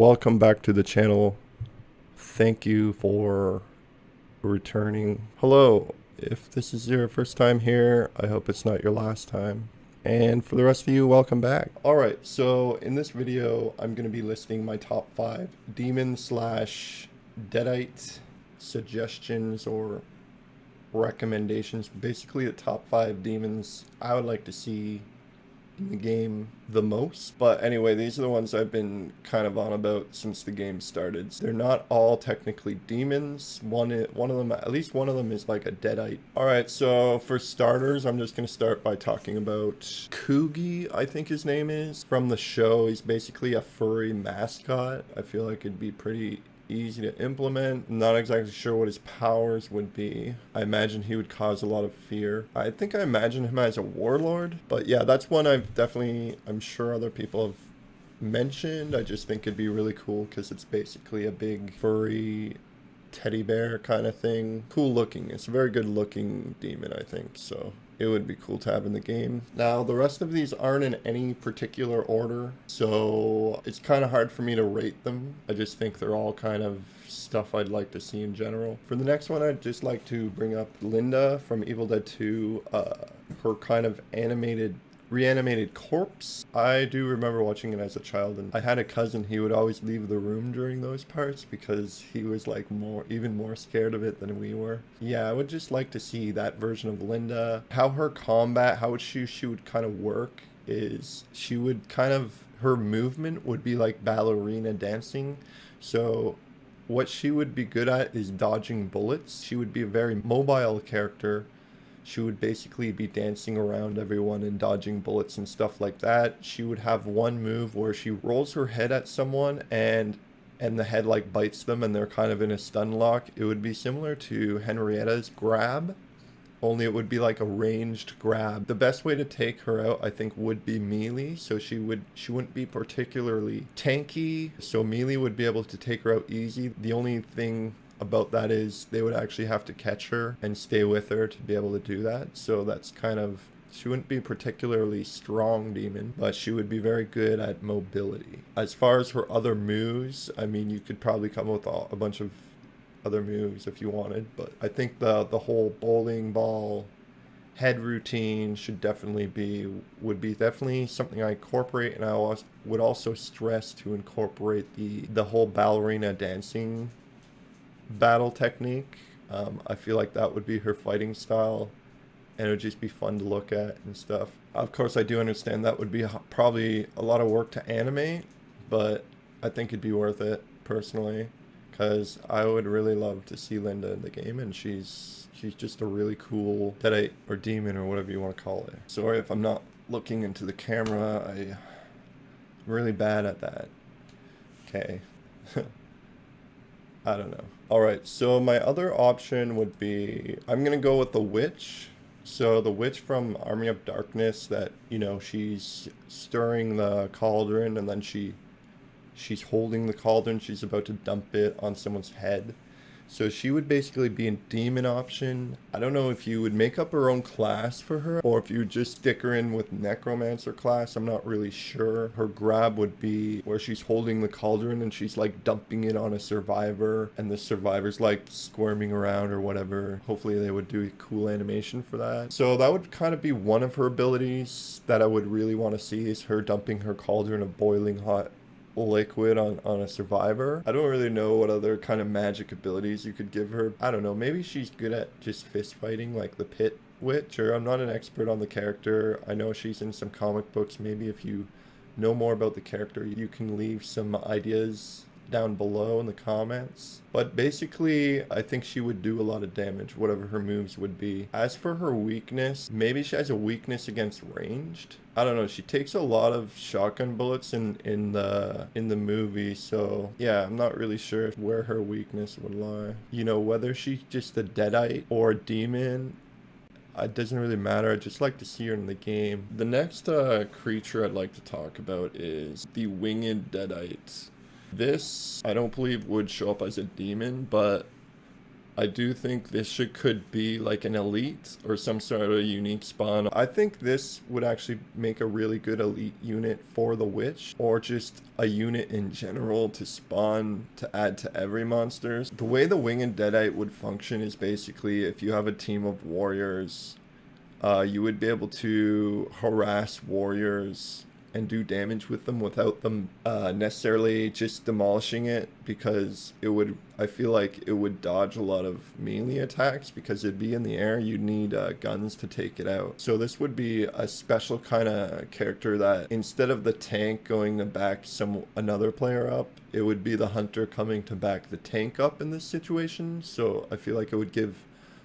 welcome back to the channel. Thank you for returning. Hello, if this is your first time here, I hope it's not your last time. And for the rest of you, welcome back. Alright, so in this video, I'm going to be listing my top 5 demon slash Deadite suggestions or recommendations. Basically the top 5 demons I would like to see in the game the most. But anyway, these are the ones I've been kind of on about since the game started. They're not all technically demons. One of them, at least one of them, is like a Deadite. Alright, so for starters, I'm just going to start by talking about Kugi, I think his name is, from the show. He's basically a furry mascot. I feel like it'd be pretty easy to implement. I'm not exactly sure what his powers would be. I imagine he would cause a lot of fear. I think I imagine him as a warlord, but yeah, that's one I'm sure other people have mentioned. I just think it'd be really cool because it's basically a big furry teddy bear kind of thing. Cool looking. It's a very good looking demon, I think, so it would be cool to have in the game. Now, the rest of these aren't in any particular order, so it's kind of hard for me to rate them. I just think they're all kind of stuff I'd like to see in general. For the next one, I'd just like to bring up Linda from Evil Dead 2, her kind of reanimated corpse. I do remember watching it as a child, and I had a cousin. He would always leave the room during those parts because he was like even more scared of it than we were. Yeah, I would just like to see that version of Linda. How her combat, how she would kind of work is she would kind of, her movement would be like ballerina dancing. So what she would be good at is dodging bullets. She would be a very mobile character. She would basically be dancing around everyone and dodging bullets and stuff like that. She would have one move where she rolls her head at someone and the head like bites them and they're kind of in a stun lock. It would be similar to Henrietta's grab, only it would be like a ranged grab. The best way to take her out, I think, would be melee. So she wouldn't be particularly tanky. So melee would be able to take her out easy. The only thing about that is they would actually have to catch her and stay with her to be able to do that. So that's kind of, she wouldn't be a particularly strong demon, but she would be very good at mobility. As far as her other moves, I mean, you could probably come up with a bunch of other moves if you wanted, but I think the whole bowling ball head routine would be definitely something I incorporate, and I would also stress to incorporate the whole ballerina dancing battle technique. I feel like that would be her fighting style, and it would just be fun to look at and stuff. Of course, I do understand that would be probably a lot of work to animate, but I think it'd be worth it personally, because I would really love to see Linda in the game, and she's just a really cool Deadite or demon or whatever you want to call it. Sorry if I'm not looking into the camera. I'm really bad at that. Okay. I don't know. Alright, so my other option would be, I'm gonna go with the witch. So the witch from Army of Darkness, that, you know, she's stirring the cauldron and then she's holding the cauldron, she's about to dump it on someone's head. So she would basically be a demon option. I don't know if you would make up her own class for her, or if you would just stick her in with Necromancer class. I'm not really sure. Her grab would be where she's holding the cauldron and she's like dumping it on a survivor, and the survivor's like squirming around or whatever. Hopefully they would do a cool animation for that. So that would kind of be one of her abilities that I would really want to see, is her dumping her cauldron of boiling hot liquid on a survivor. I don't really know what other kind of magic abilities you could give her. I don't know, maybe she's good at just fist fighting like the Pit Witch, or I'm not an expert on the character. I know she's in some comic books. Maybe if you know more about the character, you can leave some ideas down below in the comments. But basically, I think she would do a lot of damage, whatever her moves would be. As for her weakness, maybe she has a weakness against ranged. I don't know, she takes a lot of shotgun bullets in the movie, so yeah, I'm not really sure where her weakness would lie. You know, whether she's just a Deadite or a demon, it doesn't really matter. I'd just like to see her in the game. The next creature I'd like to talk about is the Winged Deadite. This, I don't believe, would show up as a demon, but I do think could be like an elite or some sort of unique spawn. I think this would actually make a really good elite unit for the witch, or just a unit in general to spawn to add to every monsters. The way the winged deadite would function is basically if you have a team of warriors, you would be able to harass warriors and do damage with them without them necessarily just demolishing it, because it would, I feel like it would dodge a lot of melee attacks because it'd be in the air. You'd need guns to take it out. So this would be a special kind of character that instead of the tank going to back another player up, it would be the hunter coming to back the tank up in this situation. So I feel like it would give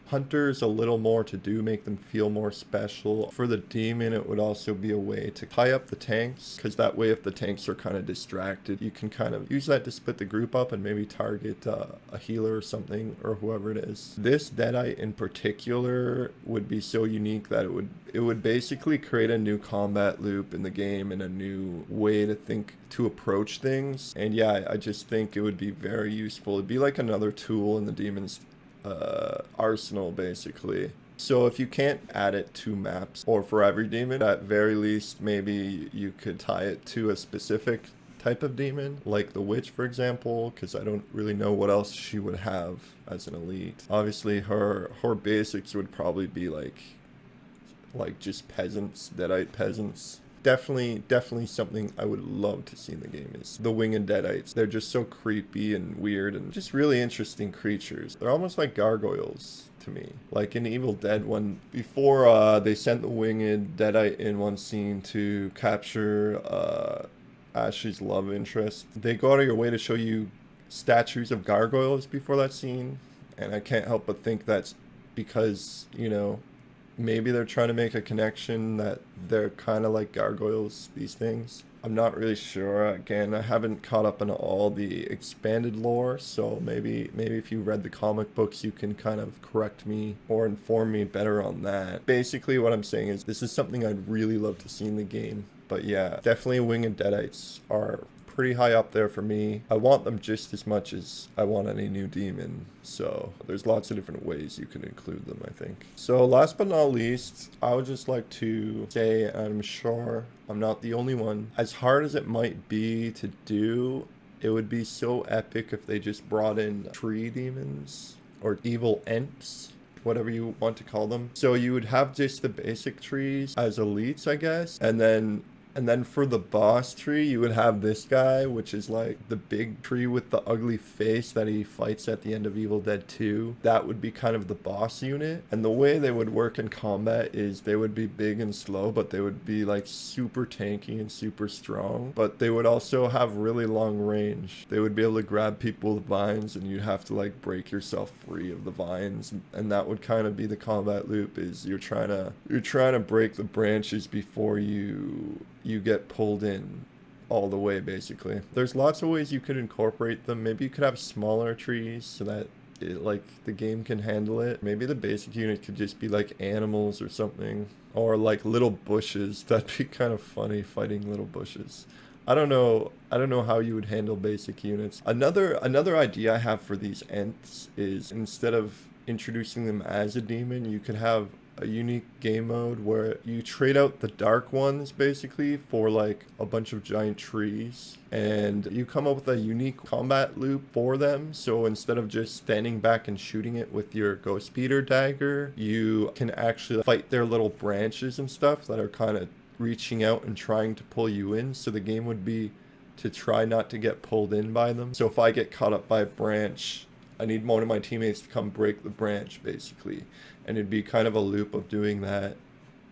hunters a little more to do, make them feel more special. For the demon, it would also be a way to tie up the tanks, because that way if the tanks are kind of distracted, you can kind of use that to split the group up and maybe target a healer or something, or whoever it is. This deadite in particular would be so unique that it would basically create a new combat loop in the game and a new way to approach things. And yeah, I just think it would be very useful. It'd be like another tool in the demon's arsenal, basically. So if you can't add it to maps or for every demon, at very least maybe you could tie it to a specific type of demon, like the witch, for example, because I don't really know what else she would have as an elite. Obviously her basics would probably be like just peasants, deadite peasants. Definitely something I would love to see in the game is the winged deadites. They're just so creepy and weird and just really interesting creatures. They're almost like gargoyles to me. Like in Evil Dead, when before they sent the winged deadite in one scene to capture Ashley's love interest, they go out of your way to show you statues of gargoyles before that scene, and I can't help but think that's because, you know, maybe they're trying to make a connection that they're kind of like gargoyles, these things. I'm not really sure. Again, I haven't caught up on all the expanded lore, so maybe if you read the comic books, you can kind of correct me or inform me better on that. Basically, what I'm saying is this is something I'd really love to see in the game. But yeah, definitely winged deadites are pretty high up there for me. I want them just as much as I want any new demon. So there's lots of different ways you can include them, I think. So last but not least, I would just like to say, and I'm sure I'm not the only one, as hard as it might be to do, it would be so epic if they just brought in tree demons or evil ents, whatever you want to call them. So you would have just the basic trees as elites, I guess, and then for the boss tree, you would have this guy, which is like the big tree with the ugly face that he fights at the end of Evil Dead 2. That would be kind of the boss unit. And the way they would work in combat is they would be big and slow, but they would be like super tanky and super strong. But they would also have really long range. They would be able to grab people with vines, and you'd have to like break yourself free of the vines. And that would kind of be the combat loop, is you're trying to break the branches before you get pulled in all the way, basically. There's lots of ways you could incorporate them. Maybe you could have smaller trees so that the game can handle it. Maybe the basic unit could just be like animals or something, or like little bushes. That'd be kind of funny, fighting little bushes. I don't know how you would handle basic units. Another idea I have for these ents is, instead of introducing them as a demon, you could have a unique game mode where you trade out the dark ones basically for like a bunch of giant trees, and you come up with a unique combat loop for them. So instead of just standing back and shooting it with your ghost speeder dagger, you can actually fight their little branches and stuff that are kind of reaching out and trying to pull you in. So the game would be to try not to get pulled in by them. So if I get caught up by a branch, I need one of my teammates to come break the branch, basically. And it'd be kind of a loop of doing that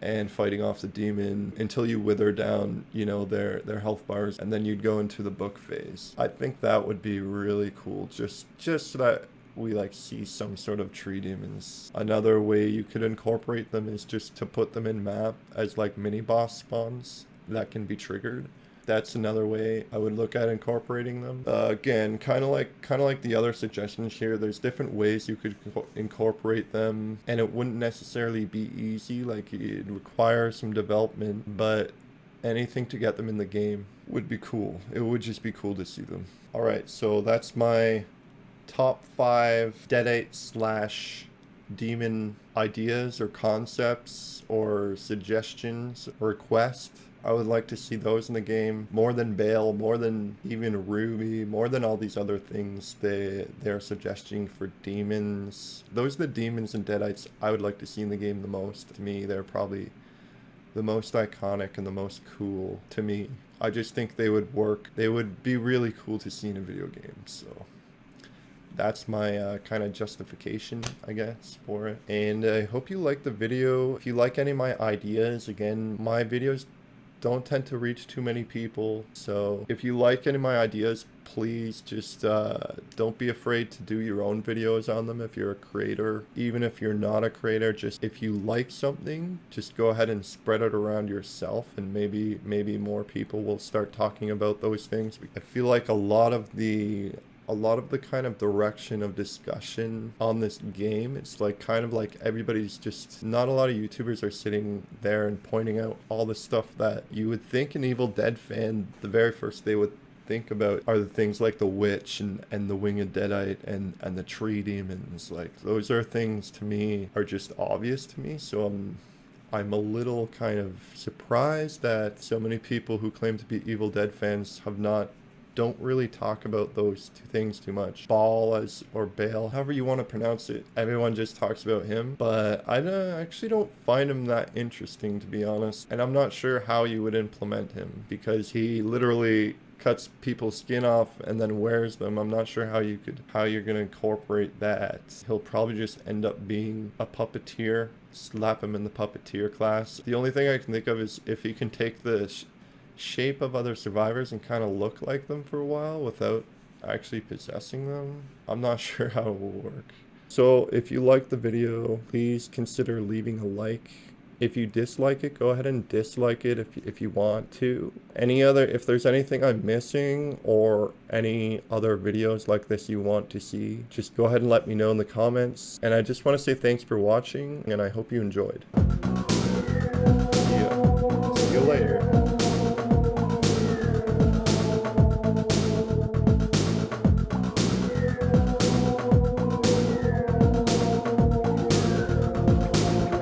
and fighting off the demon until you wither down, you know, their health bars, and then you'd go into the book phase. I think that would be really cool, just so that we like see some sort of tree demons. Another way you could incorporate them is just to put them in map as like mini boss spawns that can be triggered. That's another way I would look at incorporating them. Again, kind of like the other suggestions here, there's different ways you could incorporate them, and it wouldn't necessarily be easy. Like, it'd require some development, but anything to get them in the game would be cool. It would just be cool to see them. All right, so that's my top 5 Deadite slash demon ideas or concepts or suggestions or requests. I would like to see those in the game more than Bale, more than even Ruby, more than all these other things they're suggesting for demons. Those are the demons and Deadites I would like to see in the game the most. To me, they're probably the most iconic and the most cool to me. I just think they would work. They would be really cool to see in a video game. So that's my kind of justification, I guess, for it. And I hope you like the video. If you like any of my ideas, again, my videos don't tend to reach too many people. So if you like any of my ideas, please just don't be afraid to do your own videos on them if you're a creator. Even if you're not a creator, just if you like something, just go ahead and spread it around yourself, and maybe more people will start talking about those things. I feel like a lot of the kind of direction of discussion on this game, it's like kind of like everybody's just, not a lot of YouTubers are sitting there and pointing out all the stuff that you would think an Evil Dead fan, the very first they would think about are the things like the witch and the winged Deadite and the tree demons. Like, those are things to me are just obvious to me. So I'm a little kind of surprised that so many people who claim to be Evil Dead fans don't really talk about those two things too much. Or Bale, however you want to pronounce it. Everyone just talks about him, but I actually don't find him that interesting, to be honest. And I'm not sure how you would implement him, because he literally cuts people's skin off and then wears them. I'm not sure how you're gonna incorporate that. He'll probably just end up being a puppeteer. Slap him in the puppeteer class. The only thing I can think of is if he can take the shape of other survivors and kind of look like them for a while without actually possessing them. I'm not sure how it will work. So if you like the video, please consider leaving a like. If you dislike it, go ahead and dislike it if you want to. If there's anything I'm missing or any other videos like this you want to see, just go ahead and let me know in the comments. And I just want to say thanks for watching, and I hope you enjoyed. See you later.